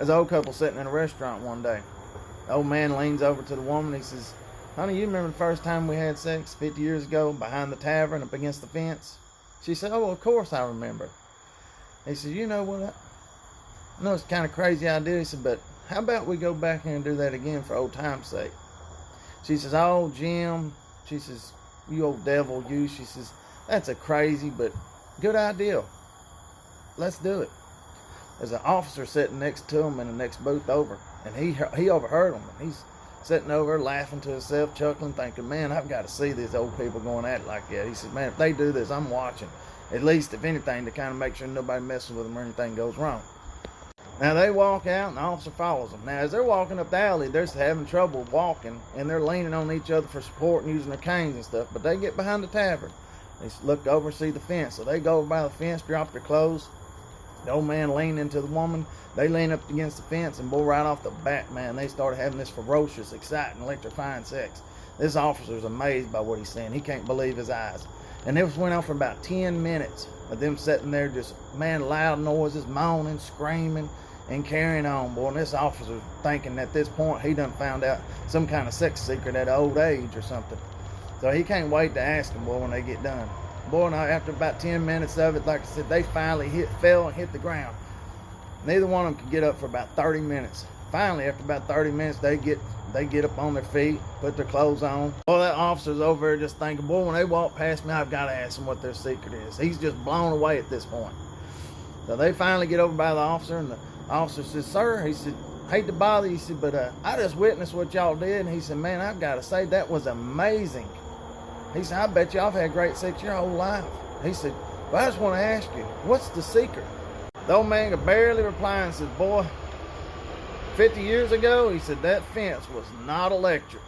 There's an old couple sitting in a restaurant one day. The old man leans over to the woman. He says, "Honey, you remember the first time we had sex 50 years ago behind the tavern up against the fence?" She said, "Oh, of course I remember." He said, "You know what? I know it's kind of crazy idea." He said, "But how about we go back here and do that again for old time's sake?" She says, "Oh, Jim," she says, "you old devil, you." She says, "That's a crazy but good idea. Let's do it." There's an officer sitting next to him in the next booth over, and he overheard him. And he's sitting over laughing to himself, chuckling, thinking, "Man, I've got to see these old people going at it like that." He said, "Man, if they do this, I'm watching. At least, if anything, to kind of make sure nobody messes with them or anything goes wrong." Now, they walk out, and the officer follows them. Now, as they're walking up the alley, they're having trouble walking, and they're leaning on each other for support and using their canes and stuff. But they get behind the tavern. They look over and see the fence. So they go over by the fence, drop their clothes. The old man leaned into the woman. They lean up against the fence, and boy, right off the bat, man, they started having this ferocious, exciting, electrifying sex. This officer's amazed by what he's seeing. He can't believe his eyes. And this went on for about 10 minutes of them sitting there just, man, loud noises, moaning, screaming, and carrying on, boy. And this officer's thinking at this point he done found out some kind of sex secret at old age or something. So he can't wait to ask them, boy, when they get done. Boy, now after about 10 minutes of it, like I said, they finally fell and hit the ground. Neither one of them could get up for about 30 minutes. Finally, after about 30 minutes, they get up on their feet, put their clothes on. Boy, that officer's over there just thinking, boy, when they walk past me, I've got to ask them what their secret is. He's just blown away at this point. So they finally get over by the officer, and the officer says, "Sir," he said, "hate to bother you," he said, "but I just witnessed what y'all did." And he said, "Man, I've got to say, that was amazing." He said, "I bet y'all have had great sex your whole life." He said, "Well, I just want to ask you, what's the secret?" The old man could barely reply and said, "Boy, 50 years ago," he said, "that fence was not electric."